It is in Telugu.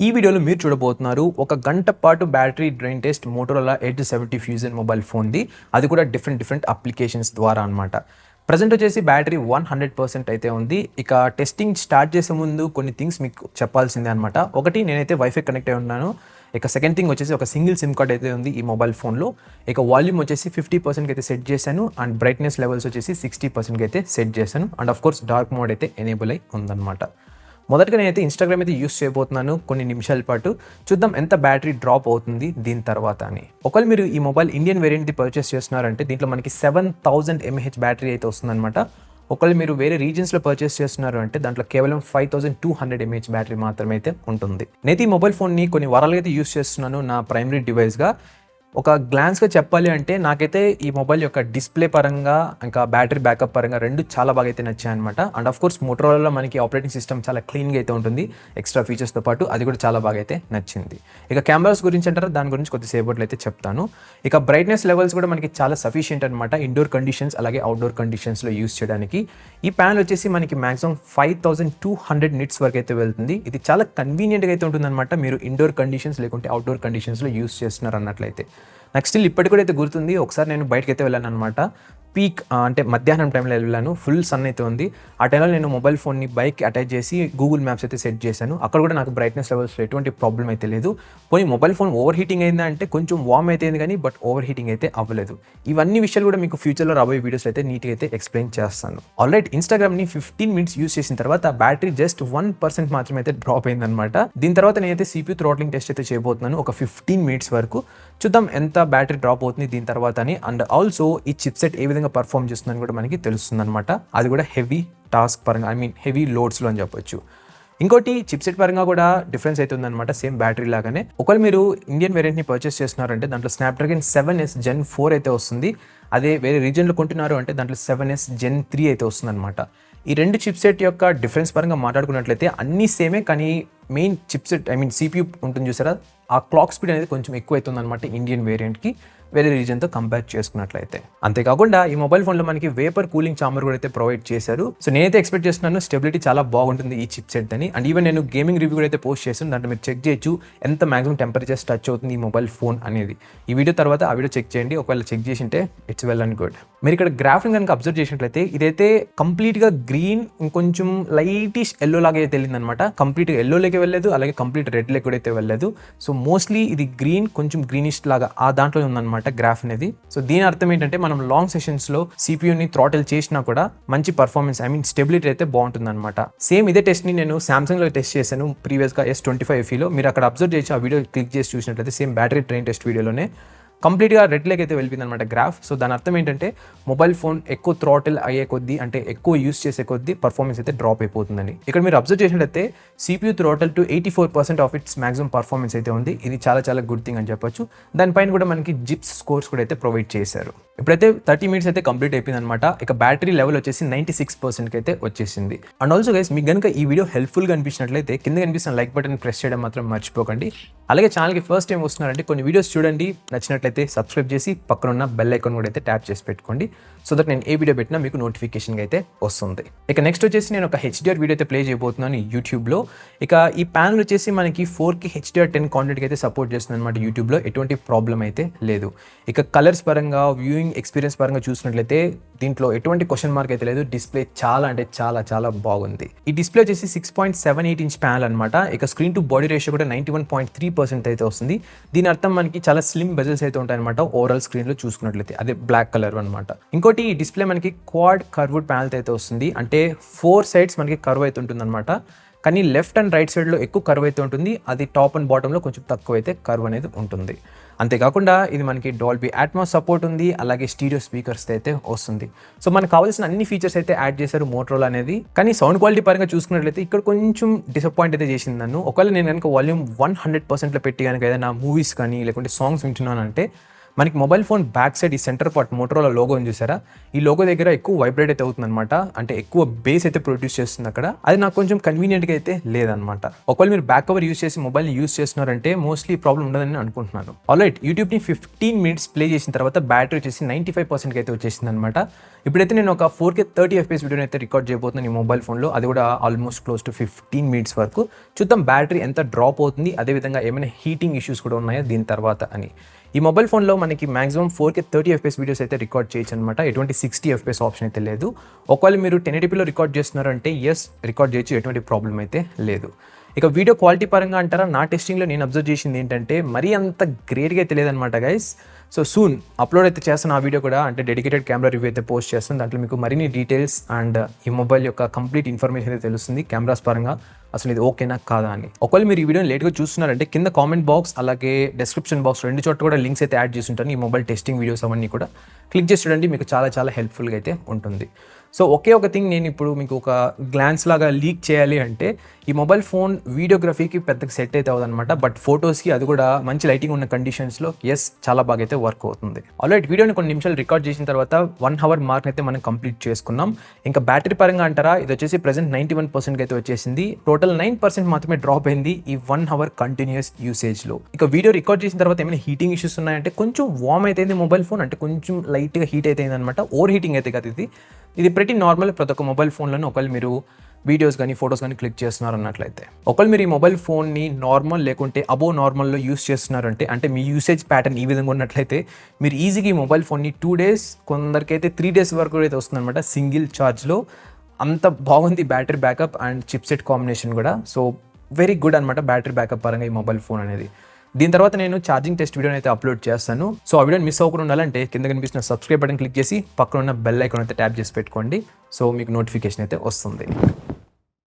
ఈ వీడియోలో మీరు చూడబోతున్నారు ఒక గంట పాటు battery drain test Motorola Edge 70 fusion mobile ఫోన్ది. అది కూడా డిఫరెంట్ అప్లికేషన్స్ ద్వారా అనమాట. ప్రజెంట్ వచ్చేసి బ్యాటరీ 100% అయితే ఉంది. ఇక టెస్టింగ్ స్టార్ట్ చేసే ముందు కొన్ని థింగ్స్ మీకు చెప్పాల్సిందే అనమాట. ఒకటి, నేనైతే వైఫై కనెక్ట్ అయి ఉన్నాను. ఇక సెకండ్ థింగ్ వచ్చేసి ఒక సింగిల్ సిమ్ కార్డ్ అయితే ఉంది ఈ మొబైల్ ఫోన్లో. ఇక వాల్యూమ్ వచ్చేసి 50% అయితే సెట్ చేశాను అండ్ బ్రైట్నెస్ లెవెల్స్ వచ్చేసి 60% అయితే సెట్ చేశాను and of course dark mode అయితే ఎనేబుల్ అయి ఉందన్నమాట. మొదటగా నేనైతే ఇన్స్టాగ్రామ్ అయితే యూస్ చేయబోతున్నాను కొన్ని నిమిషాల పాటు. చూద్దాం ఎంత బ్యాటరీ డ్రాప్ అవుతుంది దీని తర్వాత అని. ఒకవేళ మీరు ఈ మొబైల్ ఇండియన్ వేరియంట్ది పర్చేస్ చేస్తున్నారంటే దీంట్లో మనకి 7000 mAh బ్యాటరీ అయితే వస్తుందన్నమాట. ఒకవేళ మీరు వేరే రీజన్స్లో పర్చేస్ చేస్తున్నారు అంటే దాంట్లో కేవలం 5200 mAh బ్యాటరీ మాత్రమే అయితే ఉంటుంది. నేను ఈ మొబైల్ ఫోన్ని కొన్ని వారాలుగా అయితే యూస్ చేస్తున్నాను నా ప్రైమరీ డివైస్గా. ఒక గ్లాన్స్గా చెప్పాలి అంటే నాకైతే ఈ మొబైల్ యొక్క డిస్ప్లే పరంగా ఇంకా బ్యాటరీ బ్యాకప్ పరంగా రెండు చాలా బాగా అయితే నచ్చాయి అనమాట. అండ్ ఆఫ్ కోర్స్ మోటోరోలాలో మనకి ఆపరేటింగ్ సిస్టమ్ చాలా క్లీన్గా అయితే ఉంటుంది ఎక్స్ట్రా ఫీచర్స్తో పాటు, అది కూడా చాలా బాగా అయితే నచ్చింది. ఇక కెమెరాస్ గురించి అంటారా, దాని గురించి కొద్దిసేపట్లో అయితే చెప్తాను. ఇక బ్రైట్నెస్ లెవెల్స్ కూడా మనకి చాలా సఫిషియంట్ అనమాట ఇండోర్ కండిషన్స్ అలాగే అవుట్డోర్ కండిషన్స్లో యూస్ చేయడానికి. ఈ ప్యానల్ వచ్చేసి మనకి మాక్సిమం 5200 నిట్స్ వరకు అయితే వెళ్తుంది. ఇది చాలా కన్వీనియంట్గా అయితే ఉంటుంది అనమాట మీరు ఇండోర్ కండిషన్స్ లేకుంటే అవుట్డోర్ కండిషన్స్లో యూస్ చేస్తున్నారు అన్నట్లయితే. నాకు స్టిల్ ఇప్పటికి కూడా అయితే గుర్తుంది, ఒకసారి నేను బయటకు అయితే వెళ్ళాను అనమాట. పీక్ అంటే మధ్యాహ్నం టైంలో వెళ్ళాను, ఫుల్ సన్ అయితే ఉంది. ఆ టైంలో నేను మొబైల్ ఫోన్ని బైక్ అటాచ్ చేసి గూగుల్ మ్యాప్స్ అయితే సెట్ చేశాను. అక్కడ కూడా నాకు బ్రైట్నెస్ లెవెల్స్లో ఎటువంటి ప్రాబ్లం అయితే లేదు. పోనీ మొబైల్ ఫోన్ ఓవర్ హీటింగ్ అయిందా అంటే కొంచెం వార్మ్ అయితే అయింది కానీ బట్ ఓవర్ హీటింగ్ అయితే అవ్వలేదు. ఇవన్నీ విషయాలు కూడా మీకు ఫ్యూచర్లో రాబోయే వీడియోస్ అయితే నీట్గా అయితే ఎక్స్ప్లెయిన్ చేస్తాను. ఆల్రైట్, ఇన్స్టాగ్రామ్ని 15 minutes యూస్ చేసిన తర్వాత బ్యాటరీ జస్ట్ 1% మాత్రమే అయితే డ్రాప్ అయిందనమాట. దీని తర్వాత నేనైతే CPU థ్రాట్లింగ్ టెస్ట్ అయితే చేయబోతున్నాను ఒక 15 minutes వరకు. చూద్దాం ఎంత బ్యాటరీ డ్రాప్ అవుతుంది దీని తర్వాత అని. అండ్ ఆల్సో ఈ చిప్సెట్ ఏ విధంగా పర్ఫామ్ చేస్తుందని కూడా మనకి తెలుస్తుంది అనమాట. అది కూడా హెవీ టాస్క్ పరంగా, హెవీ లోడ్స్లో అని చెప్పొచ్చు. ఇంకోటి, చిప్సెట్ పరంగా కూడా డిఫరెన్స్ అయితే ఉందన్నమాట, సేమ్ బ్యాటరీ లాగానే. ఒకవేళ మీరు ఇండియన్ వేరియంట్ని పర్చేస్ చేస్తున్నారంటే దాంట్లో స్నాప్డ్రాగన్ 7S Gen 4 అయితే వస్తుంది. అదే వేరే రీజన్లో కొంటున్నారు అంటే దాంట్లో 7S Gen 3 అయితే వస్తుంది అనమాట. ఈ రెండు చిప్సెట్ యొక్క డిఫరెన్స్ పరంగా మాట్లాడుకున్నట్లయితే అన్నీ సేమే, కానీ మెయిన్ చిప్సెట్ CPU ఉంటుంది చూసారా, ఆ క్లాక్ స్పీడ్ అనేది కొంచెం ఎక్కువ అవుతుంది అనమాట ఇండియన్ వేరియంట్కి వేరే రీజన్తో కంపేర్ చేసుకున్నట్లయితే. అంతేకాకుండా ఈ మొబైల్ ఫోన్లో మనకి వేపర్ కూలింగ్ చాంబర్ కూడా అయితే ప్రొవైడ్ చేశారు. సో నేనైతే ఎక్స్పెక్ట్ చేస్తున్నాను స్టెబిలిటీ చాలా బాగుంటుంది ఈ చిప్ సెట్ అని. అండ్ ఈవెన్ నేను గేమింగ్ రివ్యూ కూడా అయితే పోస్ట్ చేస్తాను, దాంట్లో మీరు చెక్ చేయొచ్చు ఎంత మాక్సిమం టెంపరేచర్స్ టచ్ అవుతుంది ఈ మొబైల్ ఫోన్ అనేది. ఈ వీడియో తర్వాత ఆ వీడియో చెక్ చేయండి, ఒకవేళ చెక్ చేసింటే ఇట్స్ వెల్ అండ్ గుడ్. మీరు ఇక్కడ గ్రాఫింగ్ కనుక అబ్జర్వ్ చేసినట్లయితే ఇదైతే కంప్లీట్గా గ్రీన్ ఇంకొంచెం లైటిష్ ఎల్లో లాగా అయితే వెళ్ళింది అనమాట. కంప్లీట్గా ఎల్లోలోకి వెళ్ళలేదు, అలాగే కంప్లీట్ రెడ్ లెక్ కూడా అయితే వెళ్ళలేదు. సో మోస్ట్లీ ఇది గ్రీన్ కొంచెం గ్రీనిష్ లాగా ఆ దాంట్లో ఉందన్నమాట గ్రాఫ్ అనేది. సో దీని అర్థం ఏంటంటే మనం లాంగ్ సెషన్స్ లో సిపియూని థ్రాటిల్ చేసినా కూడా మంచి పర్ఫార్మెన్స్ స్టెబిలిటీ అయితే బాగుంటుంది అనమాట. సేమ్ ఇదే టెస్ట్ ని నేను సామ్సంగ్ లో టెస్ట్ చేశాను ప్రీవియస్ గా S25 FE లో. మీరు అక్కడ అబ్జర్వ్ చేయొచ్చు, ఆ వీడియో క్లిక్ చేసి చూసినట్లయితే సేమ్ బ్యాటరీ ట్రైన్ టెస్ట్ వీడియోలోనే కంప్లీట్గా రెడ్ లెక్ అయితే వెళ్ళిపోయింది అనమాట గ్రాఫ్. సో దాని అర్థం ఏంటంటే మొబైల్ ఫోన్ ఎక్కువ థ్రాటిల్ అయ్యే కొద్దీ అంటే ఎక్కువ యూస్ చేసే కొద్దీ పర్ఫార్మెన్స్ అయితే డ్రాప్ అయిపోతుందని. ఇక్కడ మీరు అబ్జర్వ్ చేసినట్లయితే CPU throttle to 84% of it's maximum performance అయితే ఉంది. ఇది చాలా గుడ్ థింగ్ అని చెప్పొచ్చు. దానిపైన కూడా మనకి జిప్స్ స్కోర్స్ కూడా అయితే ప్రొవైడ్ చేశారు. ఇప్పుడైతే 30 minutes అయితే కంప్లీట్ అయిపోయింది అనమాట. ఇక బ్యాటరీ లెవెల్ వచ్చేసి 96% అయితే వచ్చేసింది. అండ్ ఆల్సో గైస్, మీకు కనుక ఈ వీడియో హెల్ప్ఫుల్గా అనిపించినట్లయితే కింద కనిపిస్తున్న లైక్ బటన్ ప్రెస్ చేయడం మాత్రం మర్చిపోకండి. అలాగే ఛానల్కి ఫస్ట్ టైం వస్తున్నారంటే కొన్ని వీడియోస్ చూడండి, నచ్చినట్లయితే సబ్స్క్రైబ్ చేసి పక్కన ఉన్న బెల్ ఐకాన్ కూడా అయితే ట్యాప్ చేసి పెట్టుకోండి. సో దట్ నేను ఏ వీడియో పెట్టినా మీకు నోటిఫికేషన్ అయితే వస్తుంది. ఇక నెక్స్ట్ వచ్చేసి నేను ఒక HDR వీడియో అయితే ప్లే చేయబోతున్నాను యూట్యూబ్లో. ఇక ఈ ప్యానల్ వచ్చేసి మనకి 4K HDR10 కాంటెంట్కి అయితే సపోర్ట్ చేస్తుంది అనమాట యూట్యూబ్లో. ఎటువంటి ప్రాబ్లం అయితే లేదు. ఇక కలర్స్ పరంగా, వ్యూయింగ్ ఎక్స్పీరియన్స్ పరంగా చూసినట్లయితే దీంట్లో ఎటువంటి క్వశ్చన్ మార్క్ అయితే లేదు. డిస్ప్లే చాలా అంటే చాలా బాగుంది. ఈ డిస్ప్లే వచ్చేసి 6.78 inch ప్యానల్ అనమాట. ఇక స్క్రీన్ టు బాడీ రేషియో కూడా 91.3% అయితే వస్తుంది. దీని అర్థం మనకి చాలా స్లిమ్ బెజల్స్ అయితే ఉంటాయి అనమాట ఓవరాల్ స్క్రీన్ లో చూసుకున్నట్లయితే. అదే బ్లాక్ కలర్ అనమాట. ఇంకోటి, ఈ డిస్ప్లే మనకి క్వాడ్ కర్వ్డ్ ప్యానల్ అయితే వస్తుంది. అంటే 4 sides మనకి కర్వ్ అయితే ఉంటుంది అనమాట. కానీ లెఫ్ట్ అండ్ రైట్ సైడ్లో ఎక్కువ కర్వ్ అయితే ఉంటుంది, అది టాప్ అండ్ బాటంలో కొంచెం తక్కువ అయితే కర్వ్ అనేది ఉంటుంది. అంతేకాకుండా ఇది మనకి డాల్బీ అట్మాస్ సపోర్ట్ ఉంది, అలాగే స్టీరియో స్పీకర్స్ అయితే వస్తుంది. సో మనకు కావాల్సిన అన్ని ఫీచర్స్ అయితే యాడ్ చేశారు మోటరోలా అనేది. కానీ సౌండ్ క్వాలిటీ పరంగా చూసుకున్నట్లయితే ఇక్కడ కొంచెం డిసప్పాయింట్ అయితే చేసింది నన్ను. ఒకవేళ నేను కనుక వాల్యూమ్ 100%లో పెట్టి కనుక ఏదైనా మూవీస్ కానీ లేకుంటే సాంగ్స్ వింటున్నానంటే మనకి మొబైల్ ఫోన్ బ్యాక్ సైడ్ ఈ సెంటర్ పార్ట్ మోటరోలా లోగో ఉంది చూసారా, ఈ లోగో దగ్గర ఎక్కువ వైబ్రేట్ అయితే అవుతుంది అనమాట. అంటే ఎక్కువ బేస్ అయితే ప్రొడ్యూస్ చేస్తుంది అక్కడ. అది నాకు కొంచెం కన్వీనియంట్గా అయితే లేదనమాట. ఒకవేళ మీరు బ్యాక్ కవర్ యూస్ చేసి మొబైల్ని యూస్ చేస్తున్నారంటే మోస్ట్లీ ప్రాబ్లం ఉండదని అనుకుంటున్నాను. ఆల్రైట్, యూట్యూబ్ని 15 minutes ప్లే చేసిన తర్వాత బ్యాటరీ వచ్చేసి 95% అయితే వచ్చేసింది అనమాట. ఇప్పుడైతే నేను ఒక 4K 30 FPS వీడియోని అయితే రికార్డ్ చేయబోతున్నాను ఈ మొబైల్ ఫోన్లో, అది కూడా ఆల్మోస్ట్ క్లోజ్ టు 15 మినిట్స్ వరకు. చూద్దాం బ్యాటరీ ఎంత డ్రాప్ అవుతుంది, అదేవిధంగా ఏమైనా హీటింగ్ ఇష్యూస్ కూడా ఉన్నాయా దీని తర్వాత అని. ఈ మొబైల్ ఫోన్లో మనకి మాక్సిమం 4K 30 FPS వీడియోస్ అయితే రికార్డ్ చేయొచ్చు అనమాట. ఎటువంటి 60 FPS ఆప్షన్ అయితే లేదు. ఒకవేళ మీరు 1080pలో రికార్డ్ చేస్తున్నారంటే రికార్డ్ చేయొచ్చు, ఎటువంటి ప్రాబ్లం అయితే లేదు. ఇక వీడియో క్వాలిటీ పరంగా అంటారా, నా టెస్టింగ్లో నేను అబ్జర్వ్ చేసింది ఏంటంటే మరీ అంత గ్రేట్గా అయితే లేదనమాట గైస్. సో సూన్ అప్లోడ్ అయితే చేస్తాను ఆ వీడియో కూడా, అంటే డెడికేటెడ్ కెమెరా రివ్యూ అయితే పోస్ట్ చేస్తాను. దాంట్లో మీకు మరిన్ని డీటెయిల్స్ అండ్ ఈ మొబైల్ యొక్క కంప్లీట్ ఇన్ఫర్మేషన్ అయితే తెలుస్తుంది కెమెరాస్ పరంగా, అసలు ఇది ఓకేనా కాదా అని. ఒకవేళ మీరు ఈ వీడియోని లేట్గా చూస్తున్నారంటే కింద కామెంట్ బాక్స్ అలాగే డిస్క్రిప్షన్ బాక్స్ రెండు చోట్ల కూడా లింక్స్ అయితే యాడ్ చేసి ఉంటాను. ఈ మొబైల్ టెస్టింగ్ వీడియోస్ అవన్నీ కూడా క్లిక్ చేసి చూడండి, మీకు చాలా చాలా హెల్ప్ఫుల్గా అయితే ఉంటుంది. సో ఒకే ఒక థింగ్ నేను ఇప్పుడు మీకు ఒక గ్లాన్స్ లాగా లీక్ చేయాలి అంటే, ఈ మొబైల్ ఫోన్ వీడియోగ్రఫీకి పెద్దగా సెట్ అయితే అవ్వదన్నమాట. బట్ ఫొటోస్కి అది కూడా మంచి లైటింగ్ ఉన్న కండిషన్స్లో చాలా బాగా అయితే వర్క్ అవుతుంది. ఆల్రెడీ వీడియోని కొన్ని నిమిషాలు రికార్డ్ చేసిన తర్వాత 1 అవర్ మార్క్ అయితే మనం కంప్లీట్ చేసుకున్నాం. ఇంకా బ్యాటరీ పరంగా అంటారా, ఇది వచ్చేసి ప్రెసెంట్ 91% అయితే వచ్చేసింది. టోటల్ 9% మాత్రమే డ్రాప్ అయింది ఈ 1 అవర్ కంటిన్యూస్ యూసేజ్లో. ఇక వీడియో రికార్డ్ చేసిన తర్వాత ఏమైనా హీటింగ్ ఇష్యూస్ ఉన్నాయంటే, కొంచెం వార్మ్ అయితే మొబైల్ ఫోన్, అంటే కొంచెం లైట్గా హీట్ అయితే అనమాట. ఓవర్ హీటింగ్ అయితే కాదు, ఇది ప్రతి నార్మల్ ప్రతి ఒక్క మొబైల్ ఫోన్లోనే ఒకవేళ మీరు వీడియోస్ కానీ ఫొటోస్ కానీ క్లిక్ చేస్తున్నారు అన్నట్లయితే. ఒకవేళ మీరు ఈ మొబైల్ ఫోన్ని నార్మల్ లేకుంటే అబోవ్ నార్మల్లో యూస్ చేస్తున్నారంటే, అంటే మీ యూసేజ్ ప్యాటర్న్ ఈ విధంగా ఉన్నట్లయితే మీరు ఈజీగా ఈ మొబైల్ ఫోన్ని 2 డేస్, కొందరికైతే 3 డేస్ వరకు అయితే వస్తుందన్నమాట సింగిల్ ఛార్జ్లో. అంత బాగుంది battery backup and chipset combination కూడా. సో వెరీ గుడ్ అనమాట బ్యాటరీ బ్యాకప్ పరంగా ఈ మొబైల్ ఫోన్ అనేది. దీని తర్వాత నేను ఛార్జింగ్ టెస్ట్ వీడియోని అయితే అప్లోడ్ చేస్తాను. సో ఆ వీడియోని మిస్ అవ్వకుండా ఉండాలంటే కింద కనిపిస్తున్న సబ్స్క్రైబ్ బటన్ క్లిక్ చేసి పక్కన ఉన్న బెల్ ఐకాన్ అయితే ట్యాప్ చేసి పెట్టుకోండి. సో మీకు నోటిఫికేషన్ అయితే వస్తుంది.